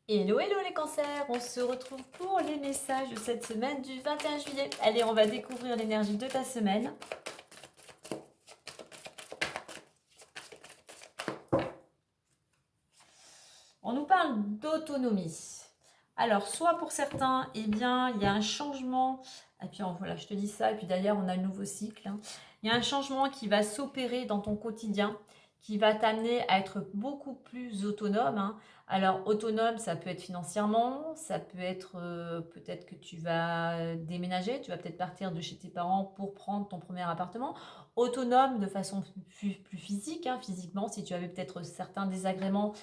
Hello, hello les cancers, on se retrouve pour les messages de cette semaine du 21 juillet. Allez, on va découvrir l'énergie de ta semaine. On nous parle d'autonomie. Alors, soit pour certains, eh bien, il y a un changement, et puis voilà, je te dis ça, et puis d'ailleurs, on a le nouveau cycle. Il y a un changement qui va s'opérer dans ton quotidien, qui va t'amener à être beaucoup plus autonome. Alors, autonome, ça peut être financièrement, ça peut être peut-être que tu vas déménager, tu vas peut-être partir de chez tes parents pour prendre ton premier appartement. Autonome de façon plus physique, physiquement, si tu avais peut-être certains désagréments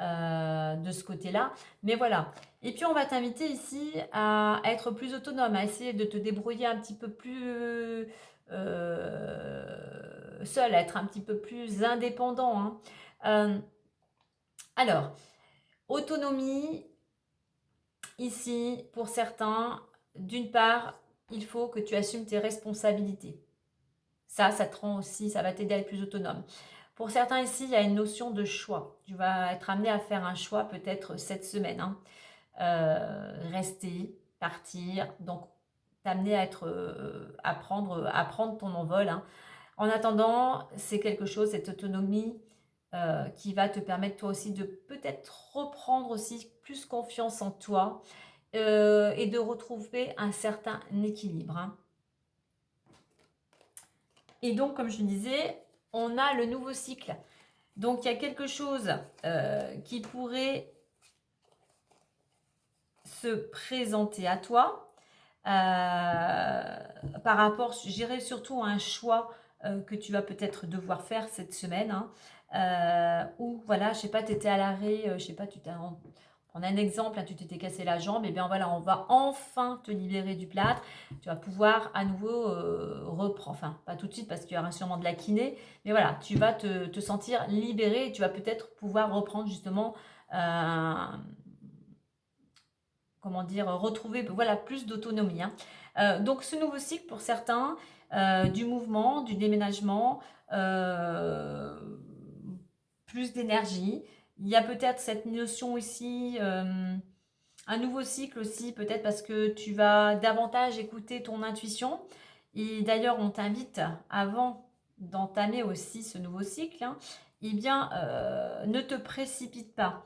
de ce côté-là. Mais voilà. Et puis, on va t'inviter ici à être plus autonome, à essayer de te débrouiller un petit peu plus seul, à être un petit peu plus indépendant. Alors, autonomie, ici, pour certains, d'une part, il faut que tu assumes tes responsabilités. Ça te rend aussi, ça va t'aider à être plus autonome. Pour certains ici, il y a une notion de choix. Tu vas être amené à faire un choix peut-être cette semaine. Rester, partir, donc t'amener à être, à prendre ton envol. En attendant, c'est quelque chose, cette autonomie qui va te permettre toi aussi de peut-être reprendre aussi plus confiance en toi et de retrouver un certain équilibre. Et donc, comme je disais, on a le nouveau cycle. Donc, il y a quelque chose qui pourrait se présenter à toi par rapport, je dirais surtout à un choix que tu vas peut-être devoir faire cette semaine. Ou voilà, je sais pas, tu étais à l'arrêt, je sais pas, on a un exemple, tu t'étais cassé la jambe, et bien voilà, on va enfin te libérer du plâtre. Tu vas pouvoir à nouveau reprendre, enfin pas tout de suite parce qu'il y aura sûrement de la kiné, mais voilà, tu vas te sentir libéré et tu vas peut-être pouvoir reprendre justement, comment dire, retrouver voilà, plus d'autonomie. Donc ce nouveau cycle pour certains, du mouvement, du déménagement, euh, plus d'énergie. Il y a peut-être cette notion ici, un nouveau cycle aussi, peut-être parce que tu vas davantage écouter ton intuition. Et d'ailleurs, on t'invite, avant d'entamer aussi ce nouveau cycle, eh bien, ne te précipite pas.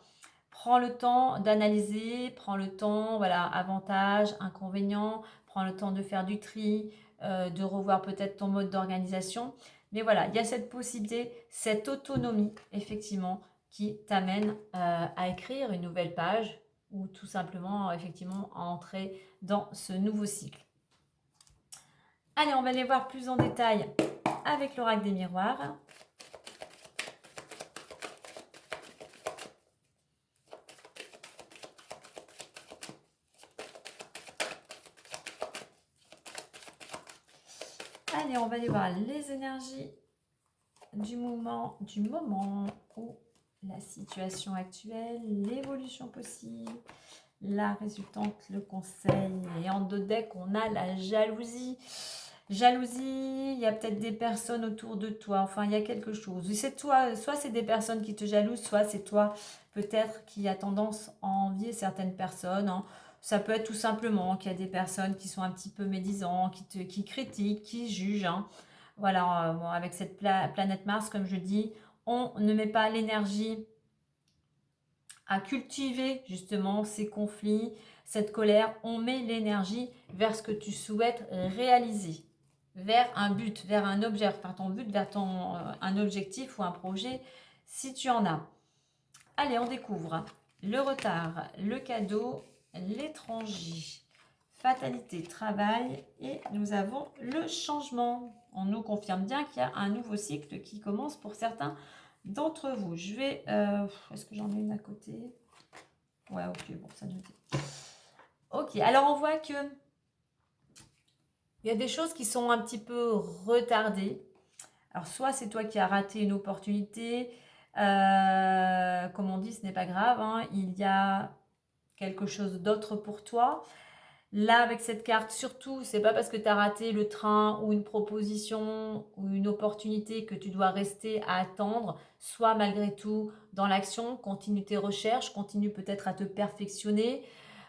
Prends le temps d'analyser, prends le temps, voilà, avantages, inconvénients, prends le temps de faire du tri, de revoir peut-être ton mode d'organisation. Mais voilà, il y a cette possibilité, cette autonomie, effectivement, qui t'amène à écrire une nouvelle page ou tout simplement, effectivement, à entrer dans ce nouveau cycle. Allez, on va aller voir plus en détail avec l'oracle des miroirs. Allez, on va aller voir les énergies du moment où la situation actuelle, l'évolution possible, la résultante, le conseil. Et en deux decks, on a la jalousie. Jalousie, il y a peut-être des personnes autour de toi, enfin il y a quelque chose. C'est toi, soit c'est des personnes qui te jalousent, soit c'est toi peut-être qui a tendance à envier certaines personnes. Ça peut être tout simplement qu'il y a des personnes qui sont un petit peu médisantes, qui critiquent, qui jugent. Voilà, bon, avec cette planète Mars, comme je dis, on ne met pas l'énergie à cultiver justement ces conflits, cette colère. On met l'énergie vers ce que tu souhaites réaliser, vers un but, vers un objet, vers ton but, vers un objectif ou un projet, si tu en as. Allez, on découvre le retard, le cadeau, l'étranger, fatalité, travail, et nous avons le changement. On nous confirme bien qu'il y a un nouveau cycle qui commence pour certains d'entre vous. Je vais... est-ce que j'en ai une à côté? Ouais, ok, bon, ça noté. Ok, alors on voit que il y a des choses qui sont un petit peu retardées. Alors soit c'est toi qui as raté une opportunité, comme on dit, ce n'est pas grave, il y a quelque chose d'autre pour toi. Là, avec cette carte, surtout, c'est pas parce que tu as raté le train ou une proposition ou une opportunité que tu dois rester à attendre. Soit malgré tout dans l'action, continue tes recherches, continue peut-être à te perfectionner.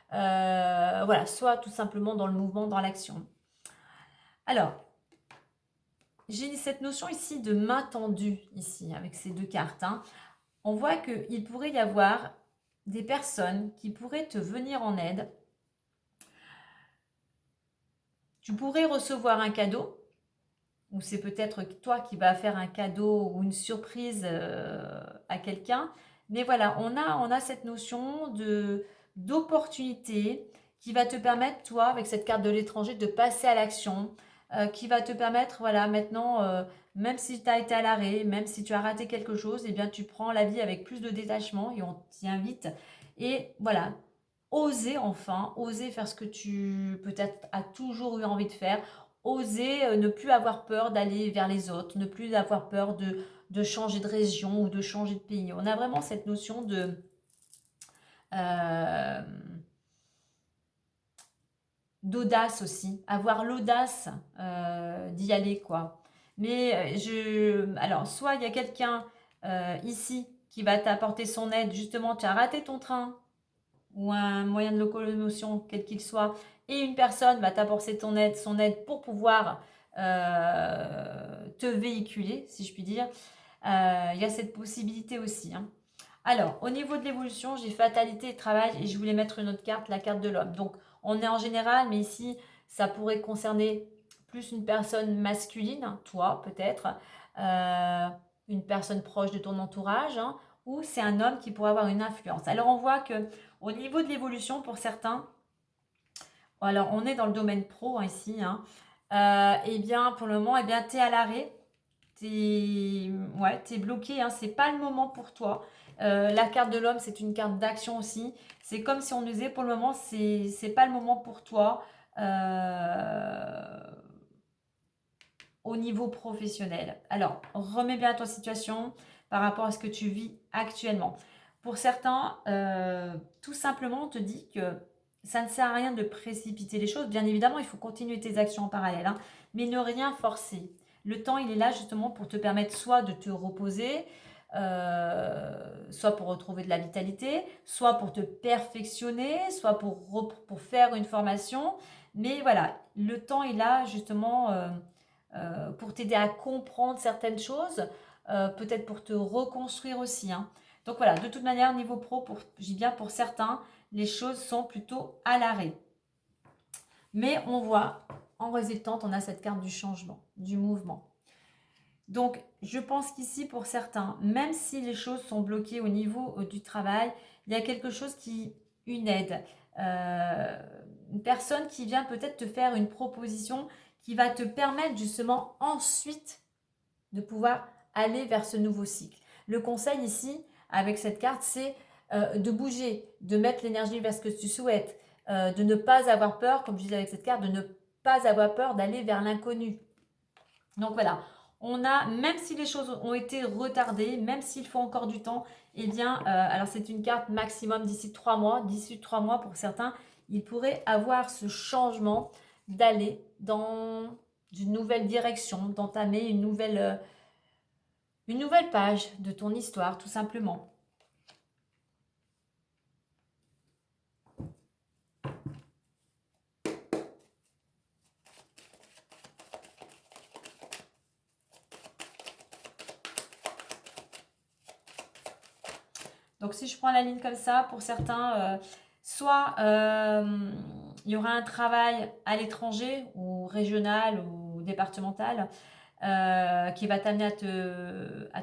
Voilà, soit tout simplement dans le mouvement, dans l'action. Alors, j'ai cette notion ici de main tendue, ici, avec ces deux cartes. Hein. On voit qu'il pourrait y avoir des personnes qui pourraient te venir en aide. Tu pourrais recevoir un cadeau, ou c'est peut-être toi qui vas faire un cadeau ou une surprise à quelqu'un. Mais voilà, on a cette notion d'opportunité qui va te permettre, toi, avec cette carte de l'étranger, de passer à l'action, qui va te permettre, voilà, maintenant, même si tu as été à l'arrêt, même si tu as raté quelque chose, eh bien, tu prends la vie avec plus de détachement et on t'y invite. Et voilà, oser enfin, oser faire ce que tu peut-être as toujours eu envie de faire, oser ne plus avoir peur d'aller vers les autres, ne plus avoir peur de changer de région ou de changer de pays. On a vraiment cette notion euh, d'audace aussi, avoir l'audace d'y aller, quoi. Mais alors, soit il y a quelqu'un ici qui va t'apporter son aide, justement, tu as raté ton train, ou un moyen de locomotion, quel qu'il soit, et une personne va t'apporter son aide pour pouvoir te véhiculer, si je puis dire. Il y a cette possibilité aussi. Hein. Alors, au niveau de l'évolution, j'ai fatalité et travail, et je voulais mettre une autre carte, la carte de l'homme. Donc, on est en général, mais ici, ça pourrait concerner plus une personne masculine, toi peut-être, euh, une personne proche de ton entourage, hein, ou c'est un homme qui pourrait avoir une influence. Alors, on voit que au niveau de l'évolution, pour certains, alors on est dans le domaine pro hein, ici, hein, eh bien, pour le moment, eh bien, tu es à l'arrêt, t'es bloqué, hein, c'est pas le moment pour toi. La carte de l'homme, c'est une carte d'action aussi. C'est comme si on nous disait pour le moment, c'est pas le moment pour toi au niveau professionnel. Alors, remets bien ta situation par rapport à ce que tu vis actuellement. Pour certains, tout simplement, on te dit que ça ne sert à rien de précipiter les choses. Bien évidemment, il faut continuer tes actions en parallèle, hein, mais ne rien forcer. Le temps, il est là justement pour te permettre soit de te reposer, soit pour retrouver de la vitalité, soit pour te perfectionner, soit pour faire une formation. Mais voilà, le temps est là justement pour t'aider à comprendre certaines choses, peut-être pour te reconstruire aussi. Hein. Donc voilà, de toute manière, niveau pro, je dis bien pour certains, les choses sont plutôt à l'arrêt. Mais on voit, en résultante, on a cette carte du changement, du mouvement. Donc, je pense qu'ici, pour certains, même si les choses sont bloquées au niveau du travail, il y a quelque chose une aide, une personne qui vient peut-être te faire une proposition qui va te permettre justement ensuite de pouvoir aller vers ce nouveau cycle. Le conseil ici, avec cette carte, c'est de bouger, de mettre l'énergie vers ce que tu souhaites, de ne pas avoir peur, comme je disais avec cette carte, de ne pas avoir peur d'aller vers l'inconnu. Donc voilà, on a, même si les choses ont été retardées, même s'il faut encore du temps, eh bien, alors c'est une carte maximum d'ici 3 mois, d'ici 3 mois pour certains, il pourrait avoir ce changement d'aller dans une nouvelle direction, d'entamer une nouvelle page de ton histoire, tout simplement. Donc si je prends la ligne comme ça, pour certains, soit il y aura un travail à l'étranger ou régional ou départemental qui va t'amener à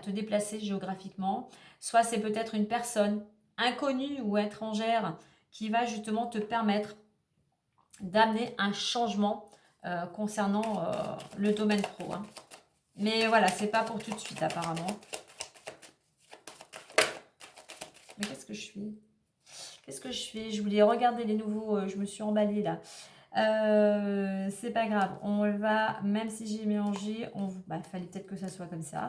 te déplacer géographiquement. Soit c'est peut-être une personne inconnue ou étrangère qui va justement te permettre d'amener un changement concernant le domaine pro. Hein. Mais voilà, c'est pas pour tout de suite apparemment. Mais qu'est-ce que je fais? Qu'est-ce que je fais? Je voulais regarder les nouveaux, je me suis emballée là. C'est pas grave, on va, même si j'ai mélangé, fallait peut-être que ça soit comme ça.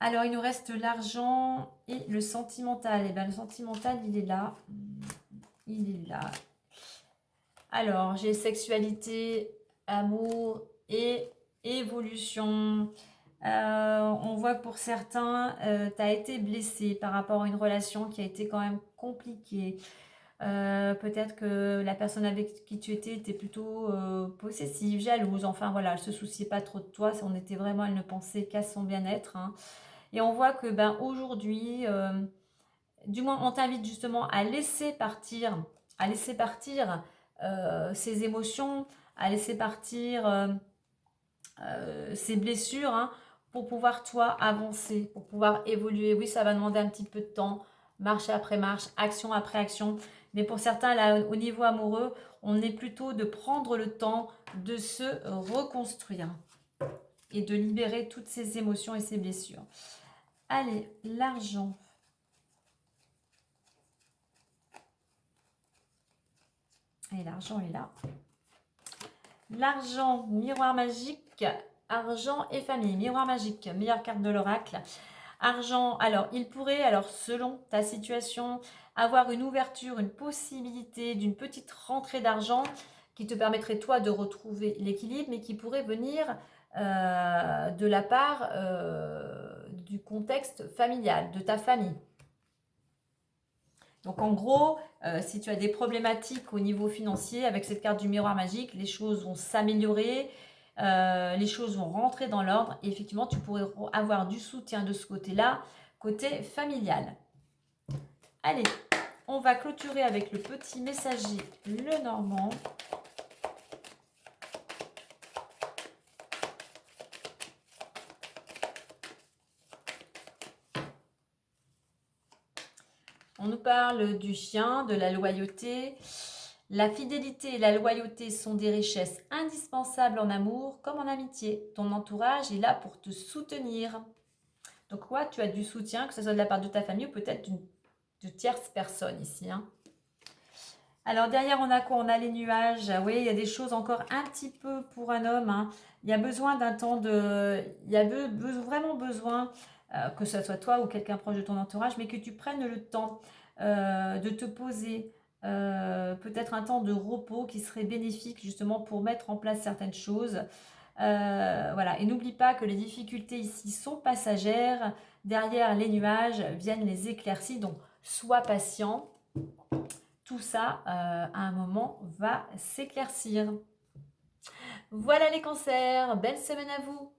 Alors, il nous reste l'argent et le sentimental. Et bien, le sentimental, il est là. Il est là. Alors, j'ai sexualité, amour et évolution. On voit que pour certains, tu as été blessé par rapport à une relation qui a été quand même compliquée. Peut-être que la personne avec qui tu étais était plutôt possessive, jalouse. Enfin voilà, elle se souciait pas trop de toi. Elle ne pensait qu'à son bien-être, hein. Et on voit que ben aujourd'hui, du moins, on t'invite justement à laisser partir ces émotions, à laisser partir ces blessures, hein, pour pouvoir, toi, avancer, pour pouvoir évoluer. Oui, ça va demander un petit peu de temps, marche après marche, action après action. Mais pour certains, là, au niveau amoureux, on est plutôt de prendre le temps de se reconstruire et de libérer toutes ces émotions et ces blessures. Allez, l'argent. Et l'argent est là. L'argent, miroir magique, argent et famille. Miroir magique, meilleure carte de l'oracle. Argent, alors il pourrait, alors selon ta situation, avoir une ouverture, une possibilité d'une petite rentrée d'argent qui te permettrait toi de retrouver l'équilibre, mais qui pourrait venir de la part du contexte familial, de ta famille. Donc en gros, si tu as des problématiques au niveau financier, avec cette carte du miroir magique, les choses vont s'améliorer, les choses vont rentrer dans l'ordre et effectivement, tu pourrais avoir du soutien de ce côté-là, côté familial. Allez, on va clôturer avec le petit messager Le Normand. On nous parle du chien, de la loyauté. La fidélité et la loyauté sont des richesses indispensables en amour comme en amitié. Ton entourage est là pour te soutenir. Donc quoi, tu as du soutien, que ce soit de la part de ta famille ou peut-être de tierces personnes ici, hein. Alors derrière, on a quoi? On a les nuages. Oui, il y a des choses encore un petit peu pour un homme, hein. Il y a besoin d'un temps de... Il y a vraiment besoin, que ce soit toi ou quelqu'un proche de ton entourage, mais que tu prennes le temps de te poser. Peut-être un temps de repos qui serait bénéfique justement pour mettre en place certaines choses. Voilà. Et n'oublie pas que les difficultés ici sont passagères. Derrière les nuages viennent les éclaircies. Donc, sois patient. Tout ça, à un moment, va s'éclaircir. Voilà les cancers. Belle semaine à vous.